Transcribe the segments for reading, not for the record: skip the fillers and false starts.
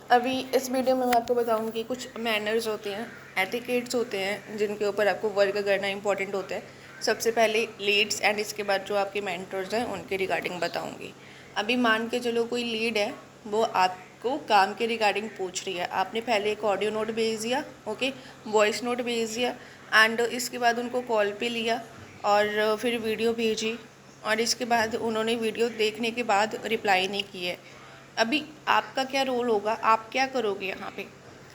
अभी इस वीडियो में मैं आपको बताऊंगी कुछ मैनर्स होते हैं, एटिकेट्स होते हैं जिनके ऊपर आपको वर्क करना इंपॉर्टेंट होता है। सबसे पहले लीड्स एंड इसके बाद जो आपके मेंटर्स हैं उनके रिगार्डिंग बताऊंगी। अभी मान के चलो कोई लीड है, वो आपको काम के रिगार्डिंग पूछ रही है। आपने पहले एक ऑडियो नोट भेज दिया, ओके, वॉइस नोट भेज दिया एंड इसके बाद उनको कॉल पे लिया और फिर वीडियो भेजी और इसके बाद उन्होंने वीडियो देखने के बाद रिप्लाई नहीं की है। अभी आपका क्या रोल होगा, आप क्या करोगे यहाँ पे?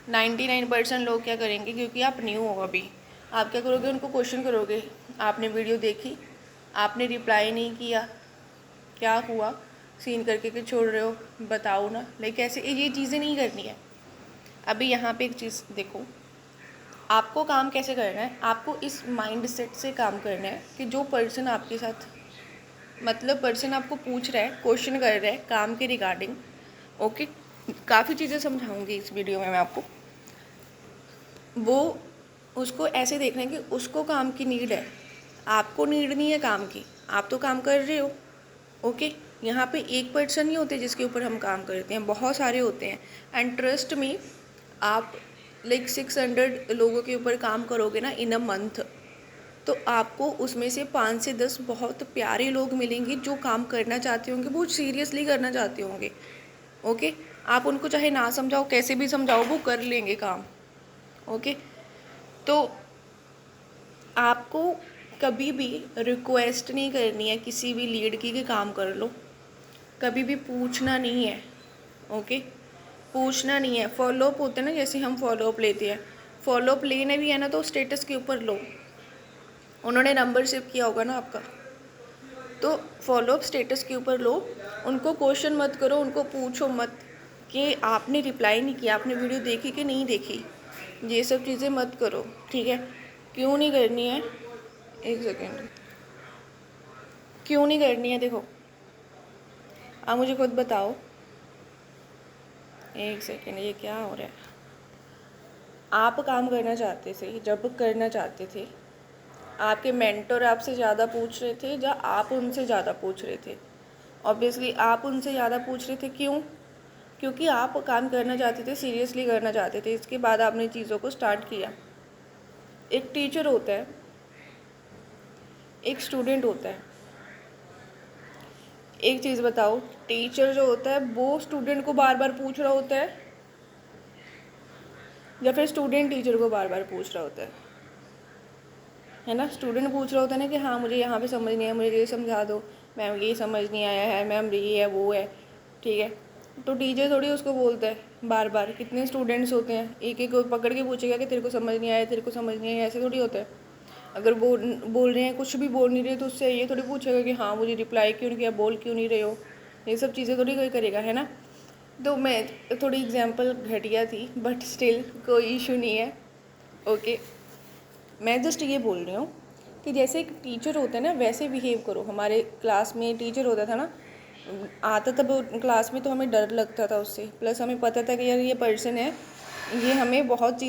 99% लोग क्या करेंगे, क्योंकि आप न्यू हो अभी, आप क्या करोगे, उनको क्वेश्चन करोगे, आपने वीडियो देखी, आपने रिप्लाई नहीं किया, क्या हुआ, सीन करके कि छोड़ रहे हो, बताओ ना। लाइक ऐसे ये चीज़ें नहीं करनी है। अभी यहाँ पे एक चीज़ देखो, आपको काम कैसे करना है, आपको इस माइंड सेट से काम करना है कि जो पर्सन आपके साथ, मतलब पर्सन आपको पूछ रहा है, क्वेश्चन कर रहा है काम के रिगार्डिंग, ओके, काफ़ी चीज़ें समझाऊंगी इस वीडियो में मैं आपको। वो उसको ऐसे देखना है कि उसको काम की नीड है, आपको नीड नहीं है काम की, आप तो काम कर रहे हो, ओके। यहाँ पे एक पर्सन नहीं होते जिसके ऊपर हम काम करते हैं, बहुत सारे होते हैं। एंड ट्रस्ट में, आप लाइक 600 लोगों के ऊपर काम करोगे ना इन अ मंथ, तो आपको उसमें से 5 से 10 बहुत प्यारे लोग मिलेंगे जो काम करना चाहते होंगे, बहुत सीरियसली करना चाहते होंगे, ओके। आप उनको चाहे ना समझाओ, कैसे भी समझाओ, वो कर लेंगे काम, ओके। तो आपको कभी भी रिक्वेस्ट नहीं करनी है किसी भी लीड की कि काम कर लो, कभी भी पूछना नहीं है, ओके, पूछना नहीं है। फॉलोअप होते हैं ना, जैसे हम फॉलोअप लेते हैं, फॉलोअप लेने भी है ना तो स्टेटस के ऊपर लो, उन्होंने नंबर सेव किया होगा ना आपका, तो फॉलोअप स्टेटस के ऊपर लो। उनको क्वेश्चन मत करो, उनको पूछो मत कि आपने रिप्लाई नहीं किया, आपने वीडियो देखी कि नहीं देखी, ये सब चीज़ें मत करो, ठीक है। क्यों नहीं करनी है, एक सेकेंड, क्यों नहीं करनी है, देखो आप मुझे खुद बताओ। एक सेकेंड, ये क्या हो रहा है? आप काम करना चाहते थे, जब करना चाहते थे, आपके मेंटर आपसे ज़्यादा पूछ रहे थे या आप उनसे ज़्यादा पूछ रहे थे? ऑब्वियसली आप उनसे ज़्यादा पूछ रहे थे, क्यों? क्योंकि आप काम करना चाहते थे, सीरियसली करना चाहते थे, इसके बाद आपने चीज़ों को स्टार्ट किया। एक टीचर होता है, एक स्टूडेंट होता है। एक चीज़ बताओ, टीचर जो होता है वो स्टूडेंट को बार बार पूछ रहा होता है या फिर स्टूडेंट टीचर को बार बार पूछ रहा होता है ना? स्टूडेंट पूछ रहा होता है ना कि हाँ मुझे यहाँ पे समझ नहीं आया, मुझे ये समझा दो मैम, ये समझ नहीं आया है मैम, ये है वो है, ठीक है। तो टीचर थोड़ी उसको बोलता है बार बार, कितने स्टूडेंट्स होते हैं, एक एक को पकड़ के पूछेगा कि तेरे को समझ नहीं आया, तेरे को समझ नहीं आया, ऐसे थोड़ी होता है। अगर बोल रहे हैं, कुछ भी बोल नहीं रहे, तो उससे ये थोड़ी पूछेगा कि हाँ मुझे रिप्लाई क्यों नहीं किया, बोल क्यों नहीं रहे हो, ये सब चीज़ें थोड़ी कोई करेगा, है ना? तो मैं थोड़ी एग्जांपल घटिया थी बट स्टिल कोई इशू नहीं है, ओके। मैं जस्ट ये बोल रही हूँ कि जैसे एक टीचर होता है ना, वैसे बिहेव करो। हमारे क्लास में टीचर होता था ना, आता था वो क्लास में, तो हमें डर लगता था उससे, प्लस हमें पता था कि यार ये पर्सन है, ये हमें बहुत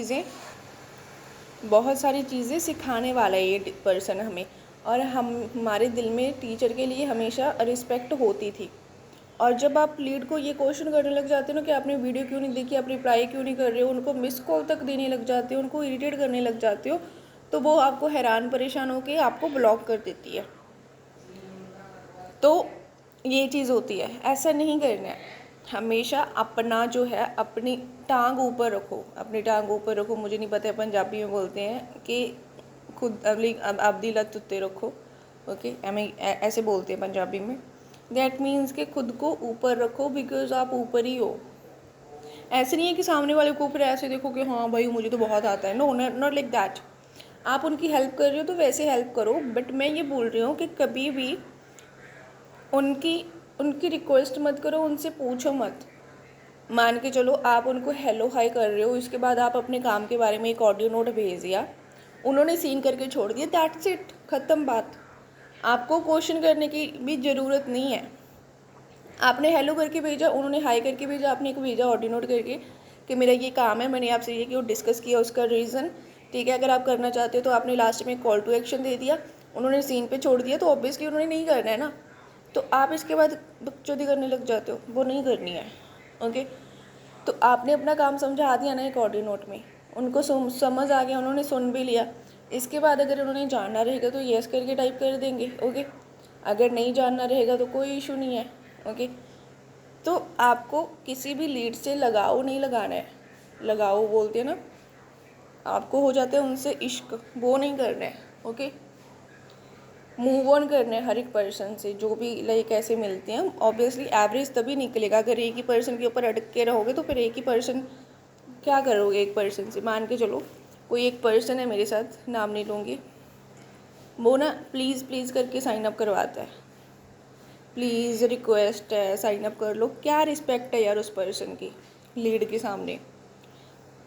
सारी चीज़ें सिखाने वाला है ये पर्सन हमें। और हमारे दिल में टीचर के लिए हमेशा रिस्पेक्ट होती थी। और जब आप लीड को ये क्वेश्चन करने लग जाते हो ना कि आपने वीडियो क्यों नहीं देखी, आप रिप्लाई क्यों नहीं कर रहे हो, उनको मिस कॉल तक देने लग जाते हो, उनको इरिटेट करने लग जाते हो, तो वो आपको हैरान परेशान होकर आपको ब्लॉक कर देती है। तो ये चीज़ होती है, ऐसा नहीं करना है। हमेशा अपना जो है, अपनी टांग ऊपर रखो, अपनी टांग ऊपर रखो। मुझे नहीं पता है पंजाबी में बोलते हैं कि खुद आपदी लत उत्ते रखो, ओके, ऐसे बोलते हैं पंजाबी में। दैट मीन्स कि खुद को ऊपर रखो, बिकॉज आप ऊपर ही हो। ऐसे नहीं है कि सामने वाले को ऊपर ऐसे देखो कि हाँ भाई मुझे तो बहुत आता है, नो, नॉट लाइक दैट। आप उनकी हेल्प कर रहे हो तो वैसे हेल्प करो, बट मैं ये बोल रही हूँ कि कभी भी उनकी रिक्वेस्ट मत करो, उनसे पूछो मत। मान के चलो आप उनको हेलो हाय कर रहे हो, इसके बाद आप अपने काम के बारे में एक ऑडियो नोट भेज दिया, उन्होंने सीन करके छोड़ दिया, दैट्स इट, ख़त्म बात। आपको क्वेश्चन करने की भी ज़रूरत नहीं है। आपने हेलो करके भेजा, उन्होंने हाय करके भेजा, आपने एक भेजा ऑडियो नोट करके कि मेरा ये काम है, मैंने आपसे ये क्यों डिस्कस किया, उसका रीज़न, ठीक है। अगर आप करना चाहते हो तो आपने लास्ट में कॉल टू एक्शन दे दिया, उन्होंने सीन पे छोड़ दिया, तो ऑब्वियसली उन्होंने नहीं करना है ना। तो आप इसके बाद बकचोदी करने लग जाते हो, वो नहीं करनी है, ओके। तो आपने अपना काम समझा दिया ना एक ऑडियो नोट में, उनको समझ आ गया, उन्होंने सुन भी लिया। इसके बाद अगर उन्होंने जानना रहेगा तो यस करके टाइप कर देंगे, ओके। अगर नहीं जानना रहेगा तो कोई इशू नहीं है, ओके। तो आपको किसी भी लीड से लगाव नहीं लगाना है, लगाव बोलते हैं ना, आपको हो जाता है उनसे इश्क, वो नहीं करना है, ओके। मूव ऑन करना है हर एक पर्सन से, जो भी लाइक ऐसे मिलते हैं। ऑब्वियसली एवरेज तभी निकलेगा, अगर एक ही पर्सन के ऊपर अटक के रहोगे तो फिर एक ही पर्सन क्या करोगे एक पर्सन से। मान के चलो कोई एक पर्सन है मेरे साथ, नाम नहीं लूँगी, वो ना प्लीज़ प्लीज़ करके साइन अप करवाता है, प्लीज़ रिक्वेस्ट है साइन अप कर लो। क्या रिस्पेक्ट है यार उस पर्सन की लीड के सामने।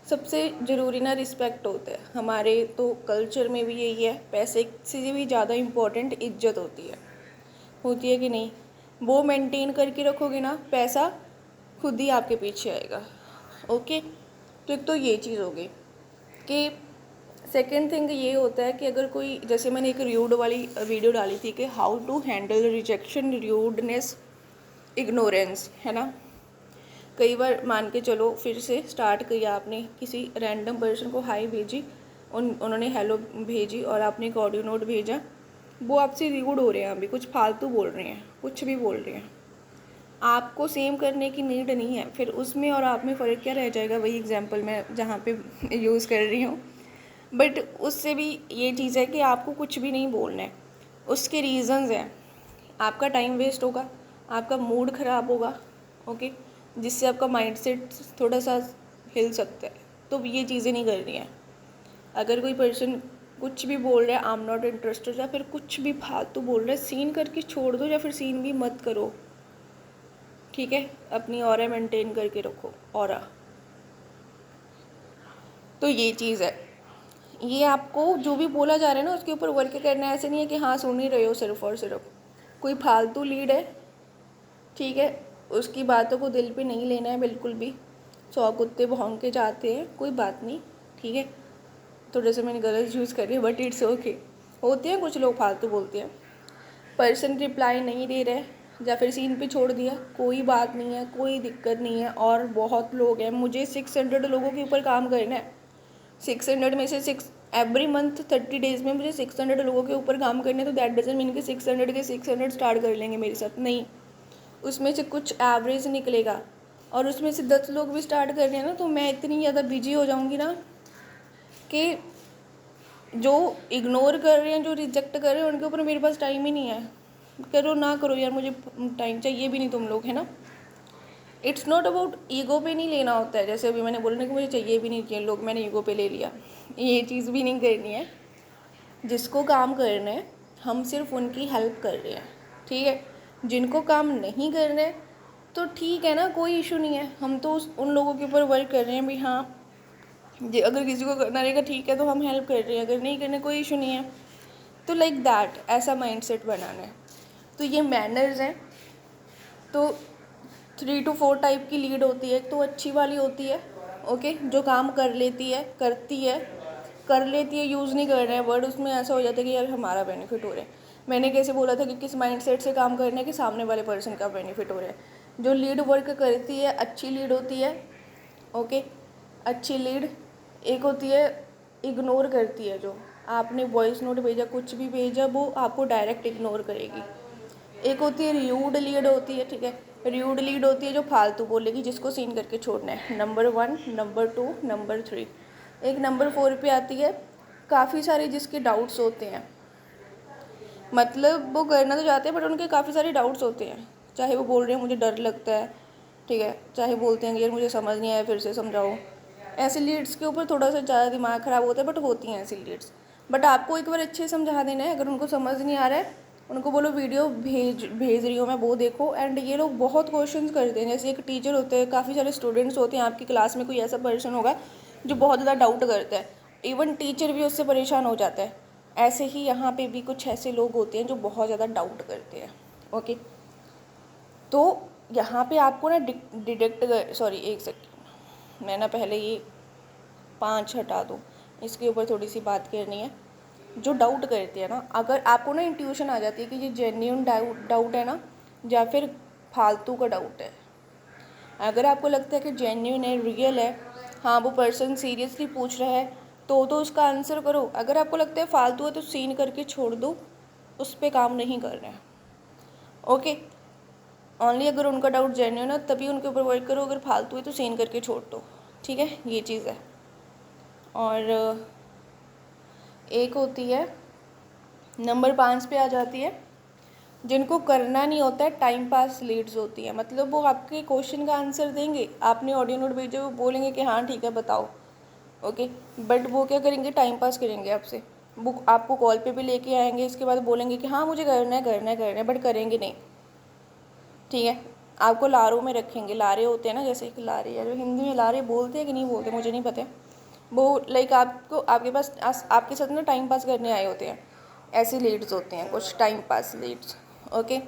सबसे ज़रूरी ना रिस्पेक्ट होता है, हमारे तो कल्चर में भी यही है। पैसे से भी ज़्यादा इम्पोर्टेंट इज्जत होती है कि नहीं। वो मेंटेन करके रखोगे ना, पैसा खुद ही आपके पीछे आएगा, ओके। तो एक तो ये चीज़ हो गई कि सेकंड थिंग ये होता है कि अगर कोई, जैसे मैंने एक र्यूड वाली वीडियो डाली थी कि how to handle rejection, rudeness, ignorance, है ना। कई बार मान के चलो फिर से स्टार्ट किया आपने, किसी रैंडम पर्सन को हाई भेजी, उन्होंने हेलो भेजी और आपने एक ऑडियो नोट भेजा, वो आपसे र्यूड हो रहे हैं, अभी कुछ फालतू बोल रहे हैं, कुछ भी बोल रहे हैं, आपको सेम करने की नीड नहीं है। फिर उसमें और आप में फ़र्क क्या रह जाएगा, वही एग्जांपल मैं जहाँ पे यूज़ कर रही हूँ। बट उससे भी ये चीज़ है कि आपको कुछ भी नहीं बोलना है, उसके रीज़न्स हैं। आपका टाइम वेस्ट होगा, आपका मूड ख़राब होगा, ओके, जिससे आपका माइंडसेट थोड़ा सा हिल सकता है। तो ये चीज़ें नहीं करनी है। अगर कोई पर्सन कुछ भी बोल रहा है, आई एम नॉट इंटरेस्टेड, या फिर कुछ भी फालतू बोल रहा है, सीन करके छोड़ दो, या फिर सीन भी मत करो, ठीक है। अपनी ऑरा मेंटेन करके रखो, ऑरा। तो ये चीज़ है, ये आपको जो भी बोला जा रहा है ना उसके ऊपर वर्क करना है। ऐसे नहीं है कि हाँ सुन ही रहे हो सिर्फ और सिर्फ। कोई फालतू लीड है, ठीक है, उसकी बातों को दिल पे नहीं लेना है बिल्कुल भी। 100 कुत्ते भौंक के जाते हैं, कोई बात नहीं, ठीक है। थोड़ा सा मैंने गलत यूज़ करी है बट इट्स ओके। होते हैं कुछ लोग फालतू बोलते हैं। पर्सन रिप्लाई नहीं दे रहे या फिर सीन पे छोड़ दिया, कोई बात नहीं है, कोई दिक्कत नहीं है। और बहुत लोग हैं, मुझे 600 लोगों के ऊपर काम करना है। 600 में से एवरी मंथ 30 डेज़ में मुझे 600 लोगों के ऊपर काम करना है। तो दैट डजंट मीन कि 600 के 600 स्टार्ट कर लेंगे मेरे साथ, नहीं। उसमें से कुछ एवरेज निकलेगा, और उसमें से 10 लोग भी स्टार्ट कर रहे हैं ना, तो मैं इतनी ज़्यादा बिजी हो जाऊँगी ना कि जो इग्नोर कर रहे हैं, जो रिजेक्ट कर रहे हैं, उनके ऊपर मेरे पास टाइम ही नहीं है। करो ना करो यार, मुझे टाइम चाहिए भी नहीं तुम लोग, है ना। इट्स नॉट अबाउट ईगो पे नहीं लेना होता है। जैसे अभी मैंने बोला ना कि मुझे चाहिए भी नहीं चाहिए लोग, मैंने ईगो पे ले लिया, ये चीज़ भी नहीं करनी है। जिसको काम करना है हम सिर्फ उनकी हेल्प कर रहे हैं, ठीक है। जिनको काम नहीं करना है तो ठीक है ना, कोई इशू नहीं है। हम तो उन लोगों के ऊपर वर्क कर रहे हैं भी, हाँ अगर किसी को करना रहेगा ठीक है तो हम हेल्प कर रहे हैं, अगर नहीं करना कोई इशू नहीं है। तो लाइक दैट, ऐसा माइंडसेट बनाना है। तो ये मैनर्स हैं। तो 3 to 4 टाइप की लीड होती है। एक तो अच्छी वाली होती है, ओके, जो काम कर लेती है, यूज़ नहीं कर रहे हैं वर्ड, उसमें ऐसा हो जाता है कि यार हमारा बेनिफिट हो रहा है। मैंने कैसे बोला था कि किस माइंडसेट से काम करने के सामने वाले पर्सन का बेनिफिट हो रहा है। जो लीड वर्क करती है, अच्छी लीड होती है, ओके, अच्छी लीड। एक होती है इग्नोर करती है, जो आपने वॉइस नोट भेजा, कुछ भी भेजा, वो आपको डायरेक्ट इग्नोर करेगी। एक होती है र्यूड लीड होती है, ठीक है। र्यूड लीड होती है जो फालतू बोलेगी, जिसको सीन करके छोड़ना है। Number 1, number 2, number 3। एक नंबर 4 पे आती है काफ़ी सारे जिसके डाउट्स होते हैं, मतलब वो करना तो चाहते हैं बट उनके काफ़ी सारे डाउट्स होते हैं। चाहे वो बोल रहे हैं मुझे डर लगता है, ठीक है, चाहे बोलते हैं कि यार मुझे समझ नहीं आया फिर से समझाओ। ऐसी लीड्स के ऊपर थोड़ा सा ज़्यादा दिमाग ख़राब होता है, बट होती हैं ऐसी लीड्स। बट आपको एक बार अच्छे से समझा देना है। अगर उनको समझ नहीं आ रहा है, उनको बोलो वीडियो भेज रही हूँ मैं, वो देखो। एंड ये लोग बहुत क्वेश्चंस करते हैं। जैसे एक टीचर होते हैं, काफ़ी सारे स्टूडेंट्स होते हैं, आपकी क्लास में कोई ऐसा पर्सन होगा जो बहुत ज़्यादा डाउट करता है, इवन टीचर भी उससे परेशान हो जाता है। ऐसे ही यहाँ पे भी कुछ ऐसे लोग होते हैं जो बहुत ज़्यादा डाउट करते हैं, ओके। तो यहाँ पे आपको ना एक सेकेंड, मैं ना पहले ये 5 हटा दूँ, इसके ऊपर थोड़ी सी बात करनी है। जो डाउट करते हैं ना, अगर आपको ना इंट्यूशन आ जाती है कि ये जेन्युइन डाउट है ना, या फिर फालतू का डाउट है, अगर आपको लगता है कि जेन्युइन है, रियल है, हाँ वो पर्सन सीरियसली पूछ रहा है, तो उसका आंसर करो। अगर आपको लगता है फालतू है तो सीन करके छोड़ दो, उस पर काम नहीं करना है। ओके, ओनली अगर उनका डाउट जेन्युइन है तभी उनके ऊपर वर्क करो, अगर फालतू है तो सीन करके छोड़ दो। ठीक है, ये चीज़ है। और एक होती है, नंबर 5 पे आ जाती है, जिनको करना नहीं होता है, टाइम पास लीड्स होती है। मतलब वो आपके क्वेश्चन का आंसर देंगे, आपने ऑडियो नोट भेजे, वो बोलेंगे कि हाँ ठीक है बताओ, ओके, बट वो क्या करेंगे, टाइम पास करेंगे आपसे। वो आपको कॉल पे भी लेके आएंगे, इसके बाद बोलेंगे कि हाँ मुझे करना है करना है करना है, बट करेंगे नहीं। ठीक है, आपको लारों में रखेंगे। लारे होते हैं ना, जैसे कि लारे, या जो हिंदी में लारे बोलते हैं कि नहीं बोलते मुझे नहीं पता, वो लाइक आपको आपके पास आपके साथ ना टाइम पास करने आए होते हैं, ऐसे लीड्स होते हैं कुछ टाइम पास लीड्स। ओके,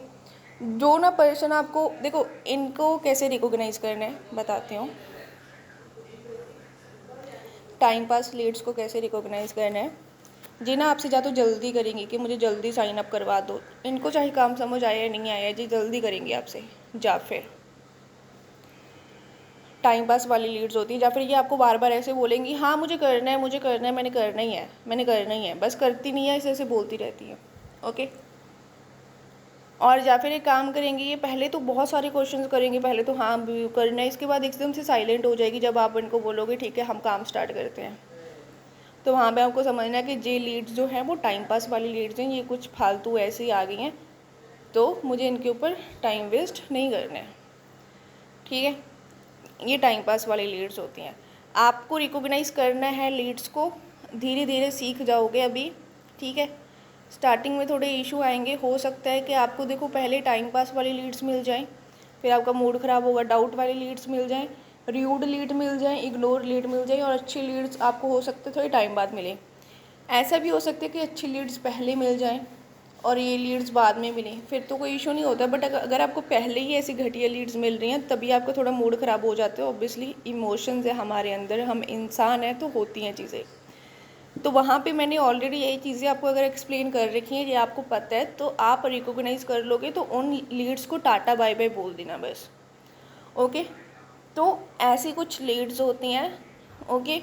जो ना पर्सन आपको, देखो इनको कैसे रिकॉग्नाइज करना है बताती हूँ। टाइम पास लीड्स को कैसे रिकॉग्नाइज करना है, जी ना आपसे जा तो जल्दी करेंगी कि मुझे जल्दी साइन अप करवा दो, इनको चाहे काम समझ आया या नहीं आया जी जल्दी करेंगे आपसे। या फिर टाइम पास वाली लीड्स होती हैं, या फिर ये आपको बार बार ऐसे बोलेंगी हाँ मुझे करना है मुझे करना है, मैंने करना ही है मैंने करना ही है, बस करती नहीं है, ऐसे ऐसे बोलती रहती है। ओके, और या फिर एक काम करेंगी, ये पहले तो बहुत सारे क्वेश्चंस करेंगी, पहले तो हाँ करना है, इसके बाद एकदम से साइलेंट हो जाएगी जब आप इनको बोलोगे ठीक है हम काम स्टार्ट करते हैं। तो वहाँ पे आपको समझना है कि ये लीड्स जो हैं वो टाइम पास वाली लीड्स हैं, ये कुछ फालतू ऐसे ही आ गई हैं, तो मुझे इनके ऊपर टाइम वेस्ट नहीं करना है। ठीक है, ये टाइम पास वाली लीड्स होती हैं। आपको रिकॉग्नाइज़ करना है लीड्स को, धीरे धीरे सीख जाओगे अभी। ठीक है, स्टार्टिंग में थोड़े इशू आएंगे, हो सकता है कि आपको देखो पहले टाइम पास वाली लीड्स मिल जाएं, फिर आपका मूड ख़राब होगा, डाउट वाली लीड्स मिल जाएं, र्यूड लीड मिल जाएं, इग्नोर लीड मिल जाए, और अच्छी लीड्स आपको हो सकता है थोड़े टाइम बाद मिले। ऐसा भी हो सकता है कि अच्छी लीड्स पहले मिल जाएं और ये लीड्स बाद में मिलें, फिर तो कोई इशू नहीं होता। बट अगर आपको पहले ही ऐसी घटिया लीड्स मिल रही हैं तभी आपका थोड़ा मूड ख़राब हो जाता है। ऑब्वियसली इमोशंस है हमारे अंदर, हम इंसान हैं तो होती हैं चीज़ें। तो वहाँ पे मैंने ऑलरेडी यही चीज़ें आपको अगर एक्सप्लेन कर रखी हैं, ये आपको पता है, तो आप रिकॉग्नाइज़ कर लोगे, तो उन लीड्स को टाटा बाय बाय बोल देना बस। ओके, तो ऐसी कुछ लीड्स होती हैं। ओके,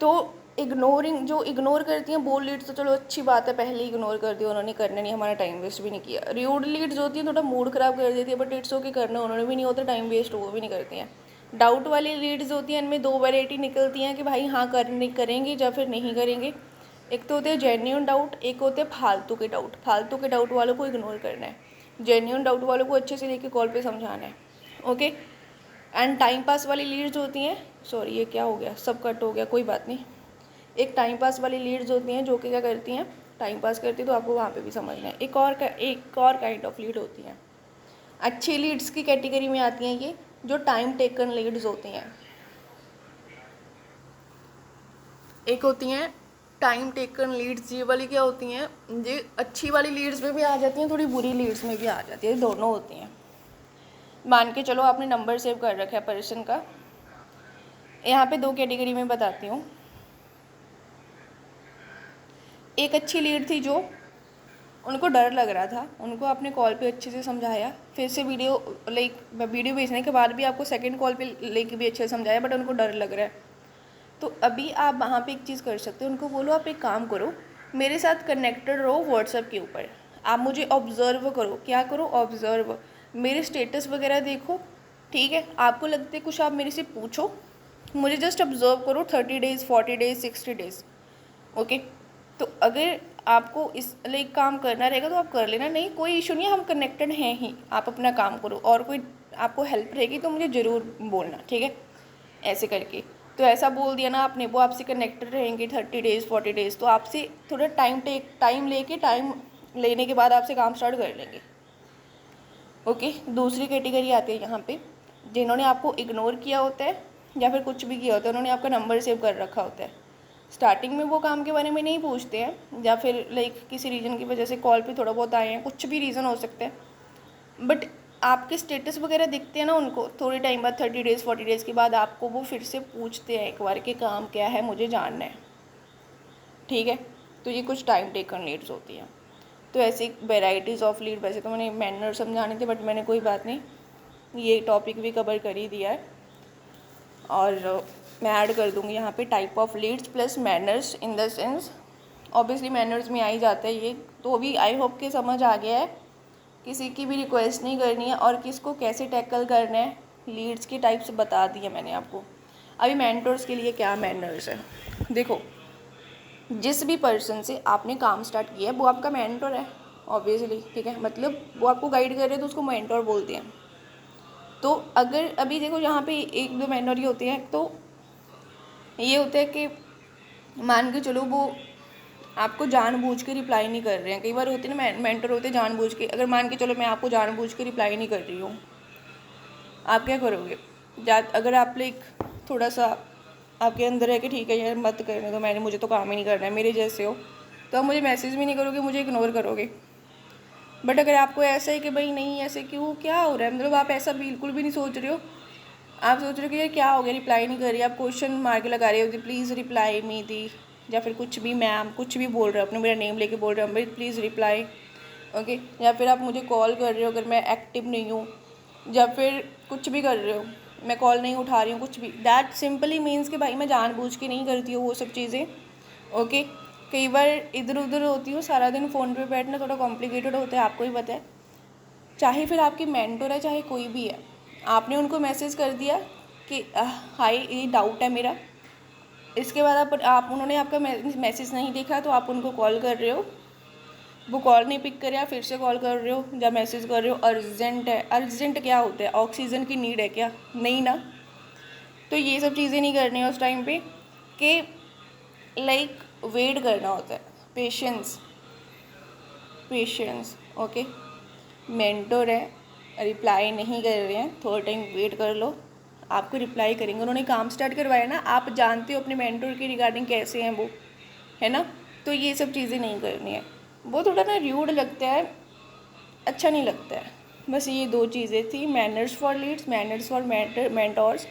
तो इग्नोरिंग, जो इग्नोर करती हैं बोल लीड्स, तो चलो अच्छी बात है, पहले इग्नोर कर दिया उन्होंने, करना नहीं, हमारा टाइम वेस्ट भी नहीं किया। र्यूड लीड्स होती हैं थोड़ा मूड ख़राब कर देती है, बट इट्स ओके, करना उन्होंने भी नहीं होता, टाइम वेस्ट वो भी नहीं करती हैं। डाउट वाली लीड्स होती हैं, इनमें दो वैरायटी निकलती हैं कि भाई हाँ करने करेंगे या फिर नहीं करेंगे। एक तो होते हैं जेन्यून डाउट, एक होते हैं फालतू के डाउट। फालतू के डाउट वालों को इग्नोर करना है, जेन्यून डाउट वालों को अच्छे से लेके कॉल पे समझाना है। ओके, एंड टाइम पास वाली लीड्स होती हैं, सॉरी ये क्या हो गया, सब कट हो गया, कोई बात नहीं। एक टाइम पास वाली लीड्स होती हैं जो कि क्या करती हैं, टाइम पास करती है, तो आपको वहाँ पे भी समझना है। एक और काइंड ऑफ लीड होती हैं, अच्छी लीड्स की कैटेगरी में आती हैं ये, जो टाइम टेकन लीड्स होती हैं। एक होती हैं टाइम टेकन लीड्स, ये वाली क्या होती हैं, ये अच्छी वाली लीड्स में भी आ जाती हैं, थोड़ी बुरी लीड्स में भी आ जाती है, दोनों होती हैं। मान के चलो आपने नंबर सेव कर रखा है पर्सन का, यहाँ पे दो कैटेगरी में बताती हूँ। एक अच्छी लीड थी जो उनको डर लग रहा था, उनको आपने कॉल पे अच्छे से समझाया, फिर से वीडियो भेजने के बाद भी आपको सेकंड कॉल पे लेके भी अच्छे से समझाया, बट उनको डर लग रहा है। तो अभी आप वहाँ पे एक चीज़ कर सकते हो, उनको बोलो आप एक काम करो, मेरे साथ कनेक्टेड रहो व्हाट्सएप के ऊपर, आप मुझे ऑब्ज़र्व करो। क्या करो, ऑब्ज़र्व, मेरे स्टेटस वगैरह देखो। ठीक है, आपको लगता है कुछ आप मेरे से पूछो, मुझे जस्ट ऑब्ज़र्व करो 30 डेज़ 40 डेज़ 60 डेज़। ओके, तो अगर आपको इस लाइक काम करना रहेगा तो आप कर लेना, नहीं कोई इशू नहीं है, हम कनेक्टेड हैं ही, आप अपना काम करो, और कोई आपको हेल्प रहेगी तो मुझे ज़रूर बोलना। ठीक है, ऐसे करके तो ऐसा बोल दिया ना आपने, वो आपसे कनेक्टेड रहेंगे 30 डेज़ 40 डेज़, तो आपसे थोड़ा टाइम लेने के बाद आपसे काम स्टार्ट कर लेंगे। ओके, दूसरी कैटेगरी आती है यहाँ पे, जिन्होंने आपको इग्नोर किया होता है या फिर कुछ भी किया होता है, उन्होंने आपका नंबर सेव कर रखा होता है। स्टार्टिंग में वो काम के बारे में नहीं पूछते हैं, या फिर किसी रीज़न की वजह से कॉल पे थोड़ा बहुत आए हैं, कुछ भी रीज़न हो सकता है, बट आपके स्टेटस वगैरह दिखते हैं ना उनको, थोड़े टाइम बाद 30 डेज़ 40 डेज़ के बाद आपको वो फिर से पूछते हैं एक बार कि काम क्या है, मुझे जानना है। ठीक है, तो ये कुछ टाइम टेकन लीड्स होती हैं। तो ऐसी वेराइटीज़ ऑफ लीड, वैसे तो मैंने मैनर समझाने थे, बट मैंने कोई बात नहीं, ये टॉपिक भी कवर कर ही दिया है। और मैं ऐड कर दूँगी यहाँ पे type of leads plus manners, in the sense obviously manners में आ ही जाता है ये, तो भी आई होप कि समझ आ गया है। किसी की भी रिक्वेस्ट नहीं करनी है और किसको कैसे टैकल करना है, लीड्स की टाइप्स बता दी है मैंने आपको। अभी मेंटर्स के लिए क्या मैनर्स है, देखो जिस भी पर्सन से आपने काम स्टार्ट किया है वो आपका मेंटर है ऑब्वियसली, ठीक है, मतलब वो आपको गाइड कर रहे हैं तो उसको मेंटर बोलते हैं। तो अगर अभी देखो यहाँ पे एक दो मेंटर ही होते हैं, तो ये होता है कि मान के चलो वो आपको जानबूझ के रिप्लाई नहीं कर रहे हैं। कई बार होते हैं ना मेंटर होते हैं जानबूझ के, अगर मान के चलो मैं आपको जानबूझ के रिप्लाई नहीं कर रही हूँ, आप क्या करोगे? अगर आप लाइक थोड़ा सा आपके अंदर है कि ठीक है यार मत करने दो, मैंने मुझे तो काम ही नहीं करना है, मेरे जैसे हो, तो आप मुझे मैसेज भी नहीं करोगे, मुझे इग्नोर करोगे। बट अगर आपको ऐसा है कि भाई नहीं ऐसे क्यों, क्या हो रहा है, मतलब आप ऐसा बिल्कुल भी नहीं सोच रहे हो, आप सोच रहे हो कि यार क्या हो गया रिप्लाई नहीं कर रही, आप क्वेश्चन मार के लगा रहे हो प्लीज़ रिप्लाई मी दी, या फिर कुछ भी मैम कुछ भी बोल रहे हो, अपने मेरा नेम लेके बोल रहे हो भाई प्लीज़ रिप्लाई, ओके, या फिर आप मुझे कॉल कर रहे हो अगर मैं एक्टिव नहीं हूँ, या फिर कुछ भी कर रहे हो मैं कॉल नहीं उठा रही हूँ, कुछ भी, दैट सिंपली मीन्स कि भाई मैं जानबूझ के नहीं करती हूँ वो सब चीज़ें, ओके। कई बार इधर उधर होती हूँ, सारा दिन फ़ोन पे बैठना थोड़ा कॉम्प्लिकेटेड होता है, आपको ही पता है। चाहे फिर आपकी मेंटर है चाहे कोई भी है, आपने उनको मैसेज कर दिया कि हाय ये डाउट है मेरा, इसके बाद आप उन्होंने आपका मैसेज नहीं देखा तो आप उनको कॉल कर रहे हो, वो कॉल नहीं पिक करे, आप फिर से कॉल कर रहे हो या मैसेज कर रहे हो, अर्जेंट है, अर्जेंट क्या होता है, ऑक्सीजन की नीड है क्या, नहीं ना। तो ये सब चीज़ें नहीं करनी है उस टाइम पे, कि लाइक वेट करना होता है, पेशेंस, पेशेंस, ओके। मेंटर है, रिप्लाई नहीं कर रहे हैं, थोड़ा टाइम वेट कर लो, आपको रिप्लाई करेंगे, उन्होंने काम स्टार्ट करवाया ना, आप जानते हो अपने मेंटर के रिगार्डिंग कैसे हैं वो, है ना। तो ये सब चीज़ें नहीं करनी है, वो थोड़ा ना र्यूड लगता है, अच्छा नहीं लगता है। बस ये दो चीज़ें थी, manners for leads, manners for mentors.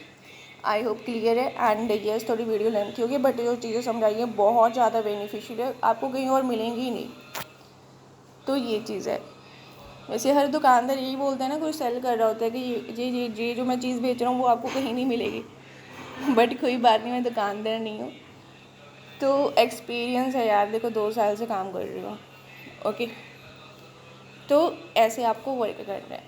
I hope clear है। एंड यस थोड़ी वीडियो लेंथी होगी बट जो चीज़ें समझाइए बहुत ज़्यादा बेनिफिशियल है, आपको कहीं और मिलेंगी ही नहीं, तो ये चीज़ है। वैसे हर दुकानदार यही बोलता है ना, कोई सेल कर रहा होता है कि ये जो मैं चीज़ बेच रहा हूँ वो आपको कहीं नहीं मिलेगी, बट कोई बात नहीं, मैं दुकानदार नहीं हूँ, तो एक्सपीरियंस है यार, देखो 2 साल से काम कर रही हूँ, ओके। तो ऐसे आपको वर्क करना है।